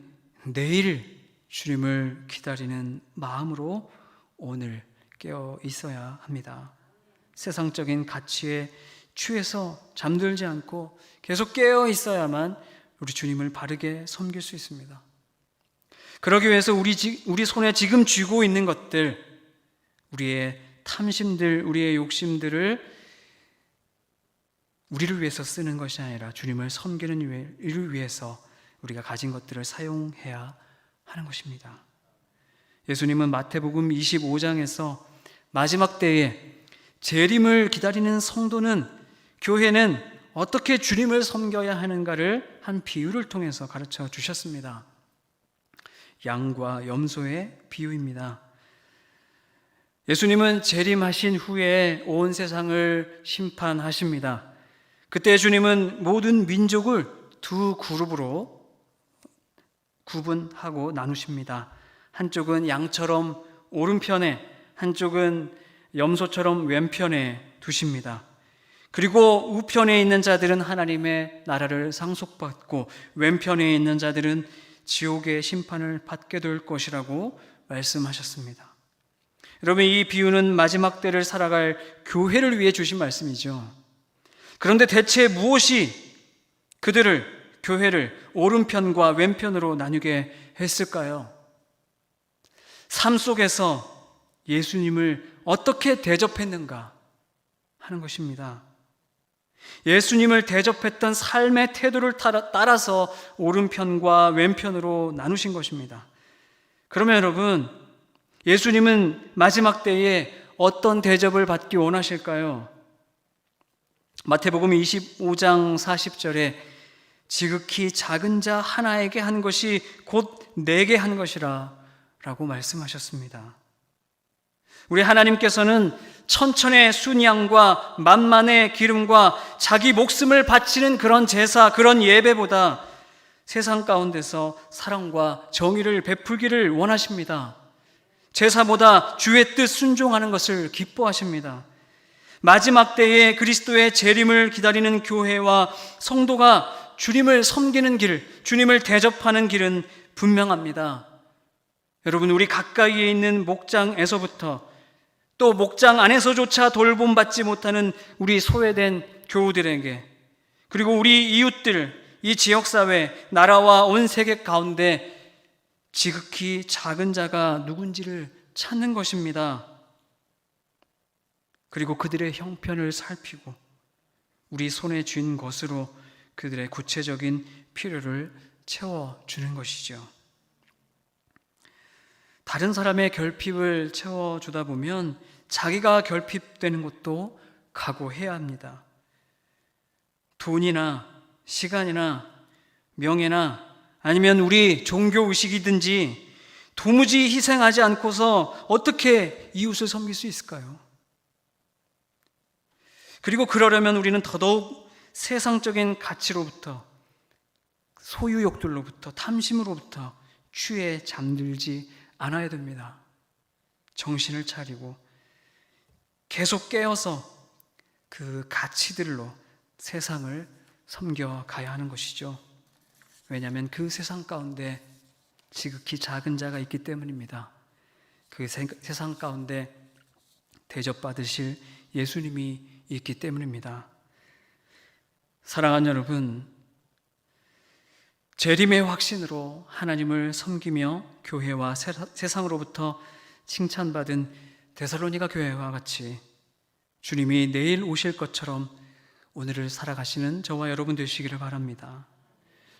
내일 주님을 기다리는 마음으로 오늘 깨어 있어야 합니다. 세상적인 가치에 취해서 잠들지 않고 계속 깨어 있어야만 우리 주님을 바르게 섬길 수 있습니다. 그러기 위해서 우리 손에 지금 쥐고 있는 것들, 우리의 탐심들, 우리의 욕심들을 우리를 위해서 쓰는 것이 아니라 주님을 섬기는 일을 위해서 우리가 가진 것들을 사용해야 하는 것입니다. 예수님은 마태복음 25장에서 마지막 때에 재림을 기다리는 성도는, 교회는 어떻게 주님을 섬겨야 하는가를 한 비유를 통해서 가르쳐 주셨습니다. 양과 염소의 비유입니다. 예수님은 재림하신 후에 온 세상을 심판하십니다. 그때 주님은 모든 민족을 두 그룹으로 구분하고 나누십니다. 한쪽은 양처럼 오른편에, 한쪽은 염소처럼 왼편에 두십니다. 그리고 우편에 있는 자들은 하나님의 나라를 상속받고 왼편에 있는 자들은 지옥의 심판을 받게 될 것이라고 말씀하셨습니다. 여러분, 이 비유는 마지막 때를 살아갈 교회를 위해 주신 말씀이죠. 그런데 대체 무엇이 그들을, 교회를 오른편과 왼편으로 나뉘게 했을까요? 삶 속에서 예수님을 어떻게 대접했는가 하는 것입니다. 예수님을 대접했던 삶의 태도를 따라서 오른편과 왼편으로 나누신 것입니다. 그러면 여러분, 예수님은 마지막 때에 어떤 대접을 받기 원하실까요? 마태복음 25장 40절에 지극히 작은 자 하나에게 한 것이 곧 내게 한 것이라 라고 말씀하셨습니다. 우리 하나님께서는 천천의 순양과 만만의 기름과 자기 목숨을 바치는 그런 제사, 그런 예배보다 세상 가운데서 사랑과 정의를 베풀기를 원하십니다. 제사보다 주의 뜻 순종하는 것을 기뻐하십니다. 마지막 때에 그리스도의 재림을 기다리는 교회와 성도가 주님을 섬기는 길, 주님을 대접하는 길은 분명합니다. 여러분, 우리 가까이에 있는 목장에서부터 또 목장 안에서조차 돌봄받지 못하는 우리 소외된 교우들에게, 그리고 우리 이웃들, 이 지역사회, 나라와 온 세계 가운데 지극히 작은 자가 누군지를 찾는 것입니다. 그리고 그들의 형편을 살피고 우리 손에 쥔 것으로 그들의 구체적인 필요를 채워주는 것이죠. 다른 사람의 결핍을 채워주다 보면 자기가 결핍되는 것도 각오해야 합니다. 돈이나 시간이나 명예나 아니면 우리 종교의식이든지 도무지 희생하지 않고서 어떻게 이웃을 섬길 수 있을까요? 그리고 그러려면 우리는 더더욱 세상적인 가치로부터, 소유욕들로부터, 탐심으로부터 취해 잠들지 않아야 됩니다. 정신을 차리고 계속 깨어서 그 가치들로 세상을 섬겨가야 하는 것이죠. 왜냐하면 그 세상 가운데 지극히 작은 자가 있기 때문입니다. 그 세상 가운데 대접받으실 예수님이 있기 때문입니다. 사랑하는 여러분, 재림의 확신으로 하나님을 섬기며 교회와 세상으로부터 칭찬받은 데살로니가 교회와 같이 주님이 내일 오실 것처럼 오늘을 살아가시는 저와 여러분 되시기를 바랍니다.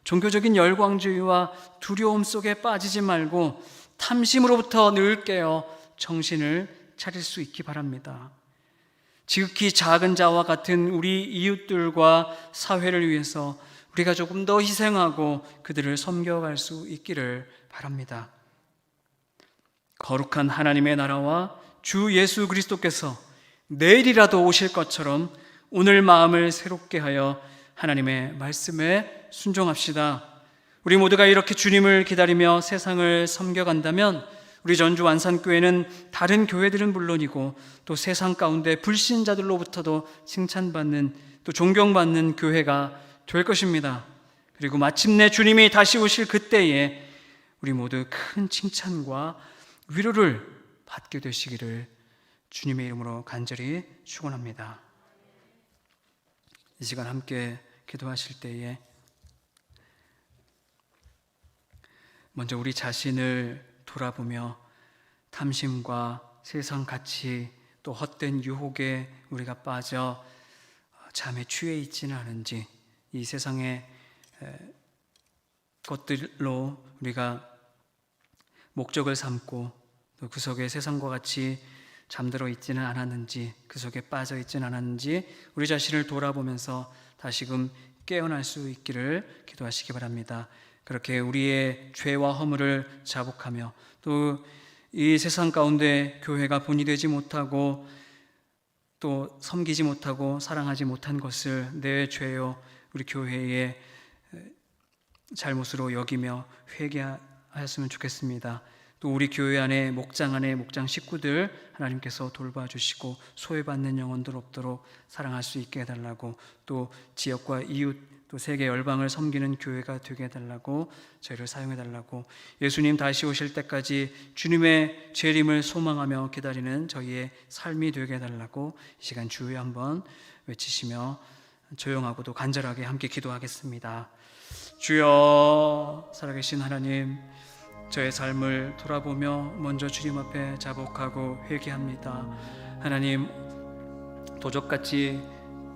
종교적인 열광주의와 두려움 속에 빠지지 말고 탐심으로부터 늘 깨어 정신을 차릴 수 있기 바랍니다. 지극히 작은 자와 같은 우리 이웃들과 사회를 위해서 우리가 조금 더 희생하고 그들을 섬겨갈 수 있기를 바랍니다. 거룩한 하나님의 나라와 주 예수 그리스도께서 내일이라도 오실 것처럼 오늘 마음을 새롭게 하여 하나님의 말씀에 순종합시다. 우리 모두가 이렇게 주님을 기다리며 세상을 섬겨간다면 우리 전주 안산교회는 다른 교회들은 물론이고 또 세상 가운데 불신자들로부터도 칭찬받는 또 존경받는 교회가 될 것입니다. 그리고 마침내 주님이 다시 오실 그때에 우리 모두 큰 칭찬과 위로를 받게 되시기를 주님의 이름으로 간절히 축원합니다. 이 시간 함께 기도하실 때에 먼저 우리 자신을 돌아보며 탐심과 세상 가치 또 헛된 유혹에 우리가 빠져 잠에 취해 있지는 않은지, 이 세상의 것들로 우리가 목적을 삼고 또 그 속에 세상과 같이 잠들어 있지는 않았는지, 그 속에 빠져 있지는 않았는지 우리 자신을 돌아보면서 다시금 깨어날 수 있기를 기도하시기 바랍니다. 그렇게 우리의 죄와 허물을 자복하며 또 이 세상 가운데 교회가 본이 되지 못하고 또 섬기지 못하고 사랑하지 못한 것을 내 죄요 우리 교회의 잘못으로 여기며 회개하였으면 좋겠습니다. 또 우리 교회 안에 목장 식구들 하나님께서 돌봐주시고 소외받는 영혼들 없도록 사랑할 수 있게 해달라고, 또 지역과 이웃 또 세계 열방을 섬기는 교회가 되게 해달라고, 저희를 사용해달라고, 예수님 다시 오실 때까지 주님의 재림을 소망하며 기다리는 저희의 삶이 되게 해달라고 이 시간 주여 한번 외치시며 조용하고도 간절하게 함께 기도하겠습니다. 주여, 살아계신 하나님, 저의 삶을 돌아보며 먼저 주님 앞에 자복하고 회개합니다. 하나님, 도적같이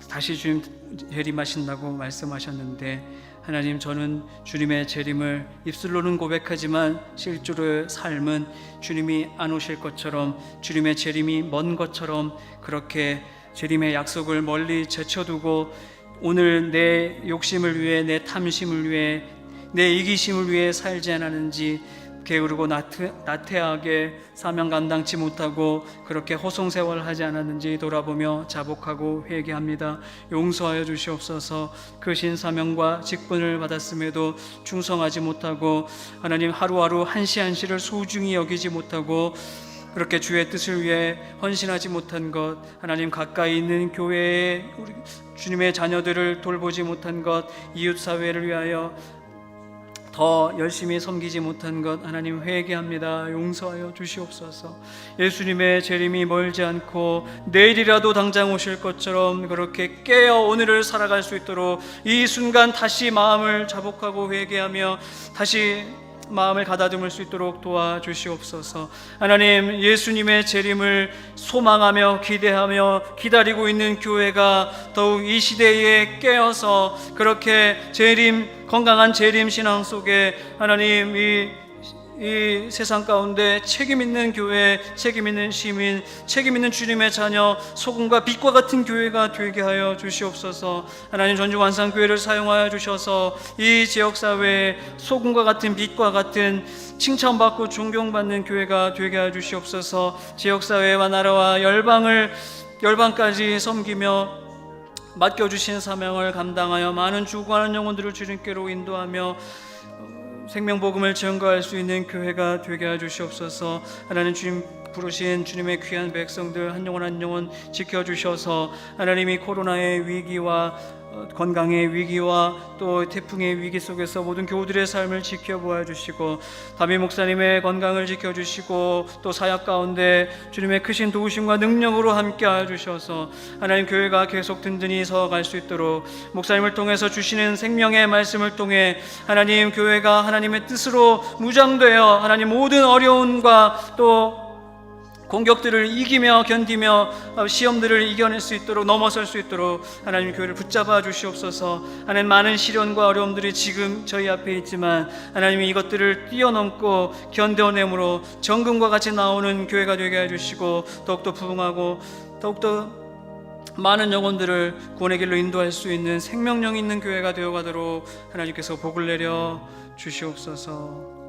다시 주님 재림하신다고 말씀하셨는데 하나님, 저는 주님의 재림을 입술로는 고백하지만 실제로의 삶은 주님이 안 오실 것처럼, 주님의 재림이 먼 것처럼 그렇게 재림의 약속을 멀리 제쳐두고 오늘 내 욕심을 위해, 내 탐심을 위해, 내 이기심을 위해 살지 않았는지, 게으르고 나태하게 사명 감당치 못하고 그렇게 허송세월하지 않았는지 돌아보며 자복하고 회개합니다. 용서하여 주시옵소서. 그 신사명과 직분을 받았음에도 충성하지 못하고 하나님, 하루하루 한시 한시를 소중히 여기지 못하고 그렇게 주의 뜻을 위해 헌신하지 못한 것, 하나님 가까이 있는 교회에 우리 주님의 자녀들을 돌보지 못한 것, 이웃사회를 위하여 더 열심히 섬기지 못한 것, 하나님 회개합니다. 용서하여 주시옵소서. 예수님의 재림이 멀지 않고 내일이라도 당장 오실 것처럼 그렇게 깨어 오늘을 살아갈 수 있도록 이 순간 다시 마음을 자복하고 회개하며 다시 마음을 가다듬을 수 있도록 도와주시옵소서. 하나님, 예수님의 재림을 소망하며 기대하며 기다리고 있는 교회가 더욱 이 시대에 깨어서 그렇게 건강한 재림 신앙 속에 하나님, 이 세상 가운데 책임 있는 교회, 책임 있는 시민, 책임 있는 주님의 자녀, 소금과 빛과 같은 교회가 되게 하여 주시옵소서. 하나님, 전주 안산교회를 사용하여 주셔서 이 지역사회에 소금과 같은 빛과 같은 칭찬받고 존경받는 교회가 되게 하여 주시옵소서. 지역사회와 나라와 열방까지 섬기며 맡겨주신 사명을 감당하여 많은 죽어가는 영혼들을 주님께로 인도하며 생명복음을 전가할 수 있는 교회가 되게 하여 주시옵소서. 하나님, 주님 부르신 주님의 귀한 백성들 한 영혼 한 영혼 지켜주셔서 하나님이 코로나의 위기와 건강의 위기와 또 태풍의 위기 속에서 모든 교우들의 삶을 지켜보아 주시고, 담임 목사님의 건강을 지켜주시고, 또 사역 가운데 주님의 크신 도우심과 능력으로 함께하여 주셔서 하나님 교회가 계속 든든히 서갈 수 있도록, 목사님을 통해서 주시는 생명의 말씀을 통해 하나님 교회가 하나님의 뜻으로 무장되어 하나님 모든 어려움과 또 공격들을 이기며 견디며 시험들을 이겨낼 수 있도록, 넘어설 수 있도록 하나님 교회를 붙잡아 주시옵소서. 하나님, 많은 시련과 어려움들이 지금 저희 앞에 있지만 하나님이 이것들을 뛰어넘고 견뎌내므로 정금과 같이 나오는 교회가 되게 해주시고, 더욱더 부흥하고 더욱더 많은 영혼들을 구원의 길로 인도할 수 있는 생명력 있는 교회가 되어가도록 하나님께서 복을 내려 주시옵소서.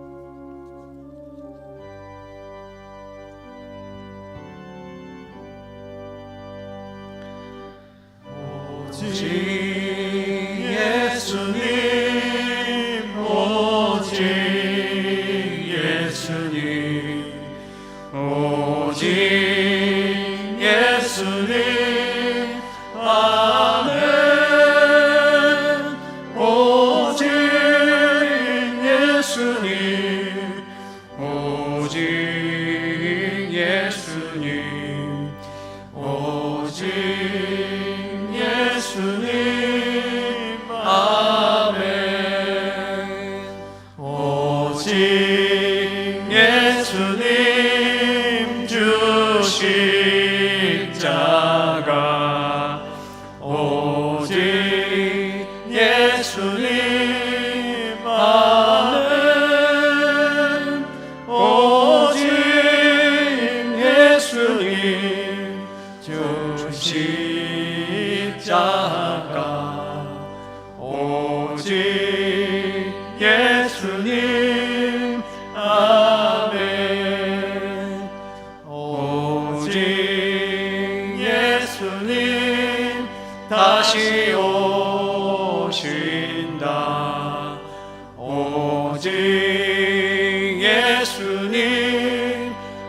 오직 예수님, 오직 예수님, 오직 예수님, 아멘. 오직 예수님, 오직 예수님, 오직 예수님, 아멘. 오직 예수님 주 십자가, 오직 예수님, 아멘. 오직 예수님 주 십자가, 오직 예수님, 아멘. 오직 예수님 다시 오신다. 오직 예수님,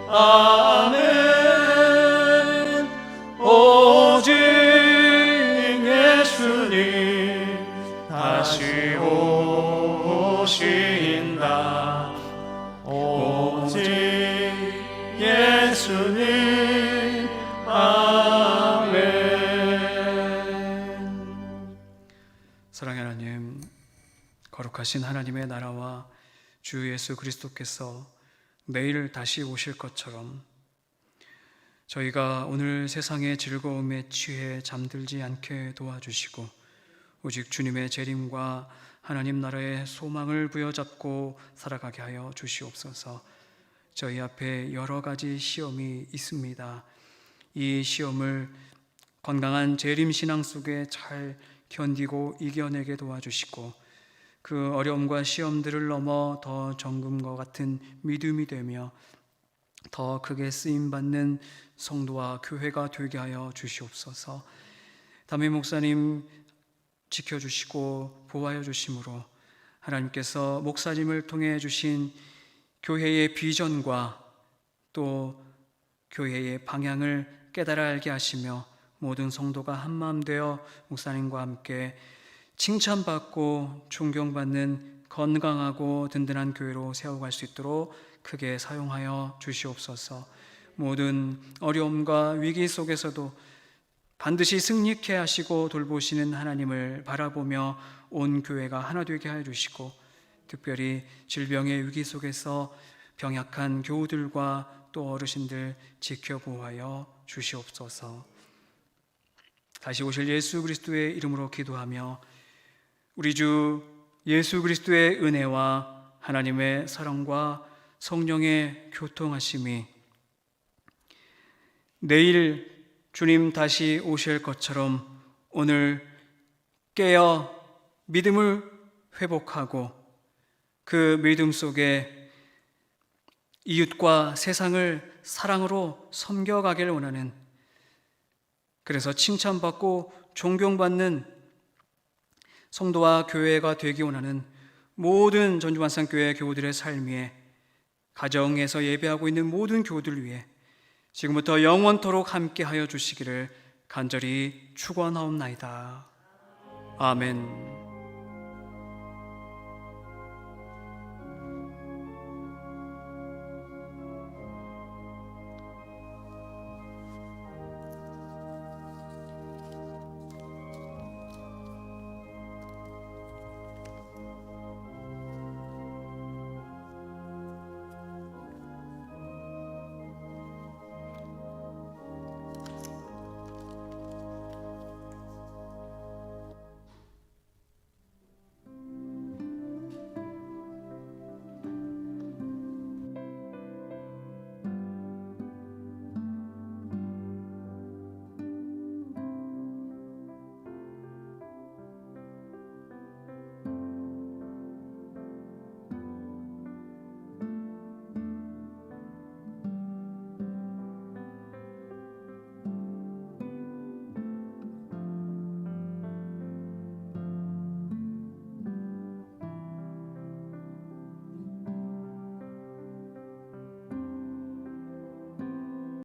아멘. 오직 예수님 다시 오신다. 오직 예수님, 아멘. 사랑의 하나님, 거룩하신 하나님의 나라와 주 예수 그리스도께서 내일 다시 오실 것처럼 저희가 오늘 세상의 즐거움에 취해 잠들지 않게 도와주시고, 오직 주님의 재림과 하나님 나라의 소망을 부여잡고 살아가게 하여 주시옵소서. 저희 앞에 여러 가지 시험이 있습니다. 이 시험을 건강한 재림 신앙 속에 잘 견디고 이겨내게 도와주시고, 그 어려움과 시험들을 넘어 더 정금과 같은 믿음이 되며 더 크게 쓰임받는 성도와 교회가 되게 하여 주시옵소서. 담임 목사님 지켜주시고 보호하여 주심으로 하나님께서 목사님을 통해 주신 교회의 비전과 또 교회의 방향을 깨달아 알게 하시며 모든 성도가 한마음 되어 목사님과 함께 칭찬받고 존경받는 건강하고 든든한 교회로 세워갈 수 있도록 크게 사용하여 주시옵소서. 모든 어려움과 위기 속에서도 반드시 승리케 하시고 돌보시는 하나님을 바라보며 온 교회가 하나 되게 하여 주시고, 특별히 질병의 위기 속에서 병약한 교우들과 또 어르신들 지켜보아여 주시옵소서. 다시 오실 예수 그리스도의 이름으로 기도하며 우리 주 예수 그리스도의 은혜와 하나님의 사랑과 성령의 교통하심이 내일 주님 다시 오실 것처럼 오늘 깨어 믿음을 회복하고 그 믿음 속에 이웃과 세상을 사랑으로 섬겨가길 원하는, 그래서 칭찬받고 존경받는 성도와 교회가 되기 원하는 모든 전주만상교회 교우들의 삶 위에, 가정에서 예배하고 있는 모든 교우들 위해 지금부터 영원토록 함께하여 주시기를 간절히 축원하옵나이다. 아멘.